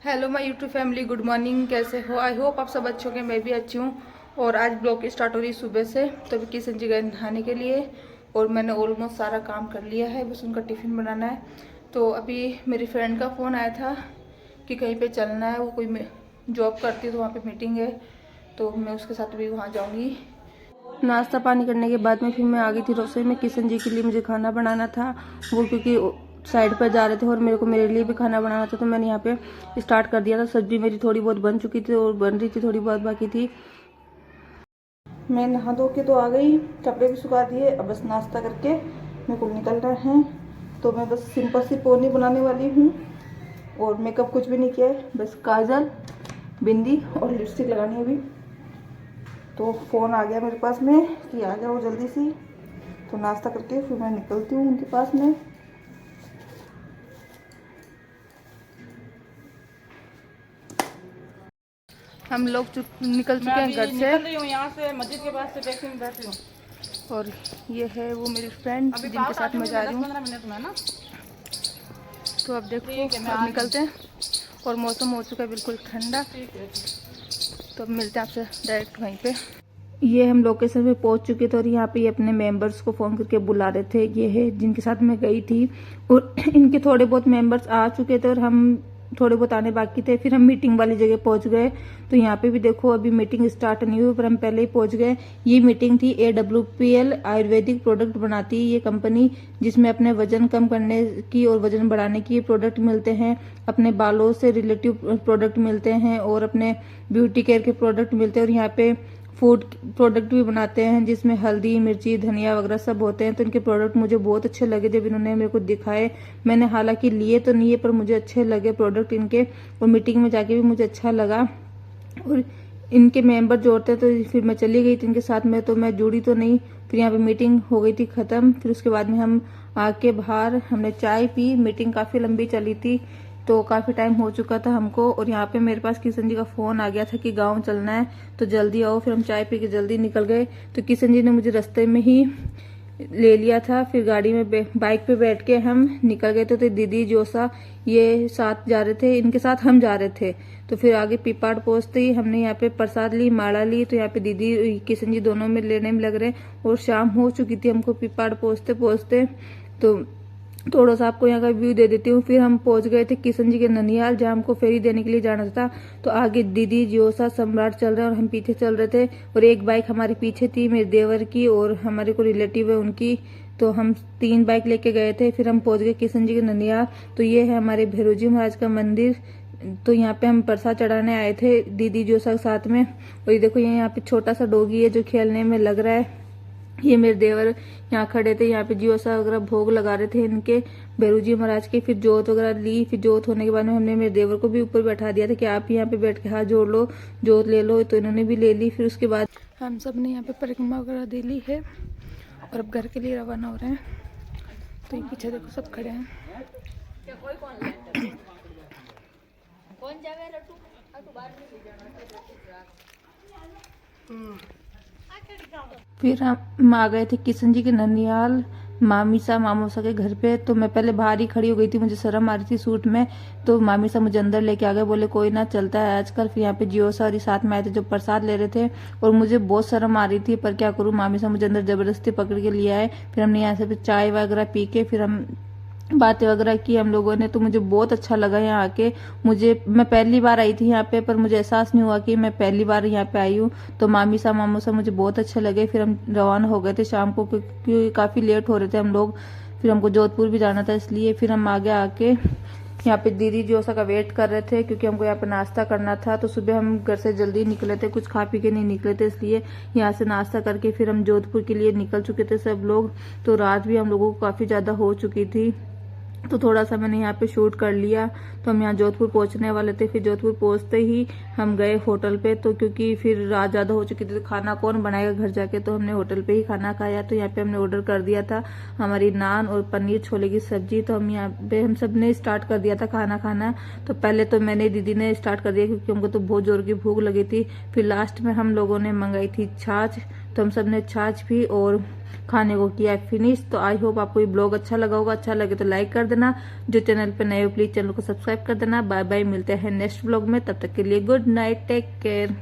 Hello my YouTube family, good morning. कैसे हो? I hope आप सब अच्छे होंगे। मैं भी अच्छी हूँ। और आज ब्लॉग स्टार्ट हो रही सुबह से। तो अभी किशन जी गए नहाने के लिए और मैंने ऑलमोस्ट सारा काम कर लिया है, बस उनका टिफ़िन बनाना है। तो अभी मेरी फ्रेंड का फ़ोन आया था कि कहीं पे चलना है, वो कोई जॉब करती है तो वहाँ पे मीटिंग है, तो मैं उसके साथ भी वहाँ जाऊँगी। नाश्ता पानी करने के बाद में फिर मैं आ गई थी रसोई में। किशन जी के लिए मुझे खाना बनाना था, वो क्योंकि साइड पर जा रहे थे और मेरे लिए भी खाना बनाना था, तो मैंने यहाँ पे स्टार्ट कर दिया था। सब्जी मेरी थोड़ी बहुत बन चुकी थी और बन रही थी, थोड़ी बहुत बाकी थी। मैं नहा धो के तो आ गई, कपड़े भी सुखा दिए। अब बस नाश्ता करके मेरे को निकलना है। तो मैं बस सिंपल सी पोनी बनाने वाली हूँ और मेकअप कुछ भी नहीं किया है, बस काजल, बिंदी और लिपस्टिक लगानी है अभी। तो फ़ोन आ गया मेरे पास में कि आ जाओ जल्दी सी। तो नाश्ता करके फिर मैं निकलती हूँ उनके पास में। हम लोग निकल चुके हैं घर से। यहाँ से मस्जिद के पास से टैक्सी में बैठी हूँ और ये है वो मेरी फ्रेंड जिनके साथ मैं जा रही हूँ। 15 मिनट में ना। तो अब देखो, अब निकलते हैं और मौसम हो चुका है बिल्कुल ठंडा। तो अब मिलते हैं आपसे डायरेक्ट वहीं पे। ये हम लोकेशन पे पहुंच चुके थे और यहाँ पे ये अपने मेंबर्स को फ़ोन करके बुला रहे थे। ये है जिनके साथ मैं गई थी और इनके थोड़े बहुत मेंबर्स आ चुके थे और हम थोड़े बहुत आने बाकी थे। फिर हम मीटिंग वाली जगह पहुंच गए। तो यहाँ पे भी देखो, अभी मीटिंग स्टार्ट नहीं हुई पर हम पहले ही पहुंच गए। ये मीटिंग थी AWPL आयुर्वेदिक प्रोडक्ट बनाती है ये कंपनी, जिसमें अपने वजन कम करने की और वजन बढ़ाने की प्रोडक्ट मिलते हैं, अपने बालों से रिलेटिव प्रोडक्ट मिलते हैं और अपने ब्यूटी केयर के प्रोडक्ट मिलते हैं। और यहाँ पे फूड प्रोडक्ट भी बनाते हैं जिसमें हल्दी, मिर्ची, धनिया वगैरह सब होते हैं। तो इनके प्रोडक्ट मुझे बहुत अच्छे लगे जब इन्होंने मेरे को दिखाए। मैंने हालांकि लिए तो नहीं है पर मुझे अच्छे लगे प्रोडक्ट इनके, और मीटिंग में जाके भी मुझे अच्छा लगा। और इनके मेंबर जोड़ते हैं तो फिर मैं चली गई थी इनके साथ में, तो मैं जुड़ी तो नहीं। फिर यहाँ पे मीटिंग हो गई थी ख़त्म। फिर उसके बाद में हम आके बाहर हमने चाय पी। मीटिंग काफ़ी लंबी चली थी तो काफ़ी टाइम हो चुका था हमको। और यहाँ पे मेरे पास किशन जी का फ़ोन आ गया था कि गांव चलना है तो जल्दी आओ। फिर हम चाय पी के जल्दी निकल गए। तो किशन जी ने मुझे रास्ते में ही ले लिया था। फिर गाड़ी में बाइक पे बैठ के हम निकल गए थे। तो दीदी जोसा ये साथ जा रहे थे, इनके साथ हम जा रहे थे। तो फिर आगे पीपाड़ पहुंचते ही हमने यहाँ पे प्रसाद ली, माला ली। तो यहाँ पे दीदी किशन जी दोनों में लेने में लग रहे और शाम हो चुकी थी हमको पीपाड़ पहुंचते पहुंचते। तो थोड़ा सा आपको यहाँ का व्यू दे देती हूँ। फिर हम पहुंच गए थे किशन जी के ननिहाल, जहाँ हमको फेरी देने के लिए जाना था। तो आगे दीदी जियोसा सम्राट चल रहे हैं और हम पीछे चल रहे थे। और एक बाइक हमारे पीछे थी मेरे देवर की और हमारे को रिलेटिव है उनकी। तो हम 3 बाइक लेके गए थे। फिर हम पहुंच गए किशन जी के ननिहाल। तो ये है हमारे भैरव जी महाराज का मंदिर। तो यहाँ पे हम प्रसाद चढ़ाने आए थे दीदी जोसा के साथ में। और ये देखो, ये यहाँ पे छोटा सा डॉगी है जो खेलने में लग रहा है। ये मेरे देवर यहाँ खड़े थे, यहाँ पे जियोसा वगैरह भोग लगा रहे थे इनके भैरू जी महाराज के। फिर जोत वगैरह ली। फिर जोत होने के बाद में हमने मेरे देवर को भी ऊपर बैठा दिया था कि आप यहाँ पे बैठ के हाथ जोड़ लो, जोत ले लो। तो इन्होंने भी ले ली। फिर उसके बाद हम सब ने यहाँ पे परिक्रमा वगैरह दे ली है और अब घर के लिए रवाना हो रहे हैं। तो ये पीछे देखो सब खड़े हैं। फिर हम आ गए थे किशन जी के ननिहाल मामीसा मामोसा के घर पे। तो मैं पहले बाहर ही खड़ी हो गई थी, मुझे शर्म आ रही थी सूट में। तो मामीसा मुझे अंदर लेके आ गए, बोले कोई ना चलता है आजकल। फिर यहाँ पे जियो सर साथ में आए थे जो प्रसाद ले रहे थे और मुझे बहुत शर्म आ रही थी पर क्या करूँ, मामीसा मुझे अंदर जबरदस्ती पकड़ के लिया है। फिर हमने यहाँ से चाय वगैरह पी के फिर हम बातें वगैरह की हम लोगों ने। तो मुझे बहुत अच्छा लगा यहाँ आके। मैं पहली बार आई थी यहाँ पे पर मुझे एहसास नहीं हुआ कि मैं पहली बार यहाँ पे आई हूँ। तो मामी सा मामू सा मुझे बहुत अच्छे लगे। फिर हम रवाना हो गए थे शाम को क्योंकि काफ़ी लेट हो रहे थे हम लोग। फिर हमको जोधपुर भी जाना था इसलिए फिर हम आगे आके यहाँ पे दीदी जोसा का वेट कर रहे थे क्योंकि हमको यहाँ पे नाश्ता करना था। तो सुबह हम घर से जल्दी निकले थे, कुछ खा पी के नहीं निकले थे, इसलिए यहाँ से नाश्ता करके फिर हम जोधपुर के लिए निकल चुके थे सब लोग। तो रात भी हम लोगों को काफ़ी ज़्यादा हो चुकी थी तो थोड़ा सा मैंने यहाँ पे शूट कर लिया। तो हम यहाँ जोधपुर पहुँचने वाले थे। फिर जोधपुर पहुँचते ही हम गए होटल पे। तो क्योंकि फिर रात ज़्यादा हो चुकी थी तो खाना कौन बनाएगा घर जाके, तो हमने होटल पे ही खाना खाया। तो यहाँ पे हमने ऑर्डर कर दिया था हमारी नान और पनीर छोले की सब्जी। तो हम यहाँ पे हम सब ने स्टार्ट कर दिया था खाना खाना। तो पहले तो मैंने दीदी ने स्टार्ट कर दिया क्योंकि हमको तो बहुत जोर की भूख लगी थी। फिर लास्ट में हम लोगों ने मंगाई थी छाछ। तो हम सब ने छाछ भी और खाने को किया फिनिश। तो आई होप आपको ये ब्लॉग अच्छा लगा होगा। अच्छा लगे तो लाइक कर देना, जो चैनल पे नए हो प्लीज चैनल को सब्सक्राइब कर देना। बाय बाय, मिलते हैं नेक्स्ट ब्लॉग में, तब तक के लिए गुड नाइट, टेक केयर।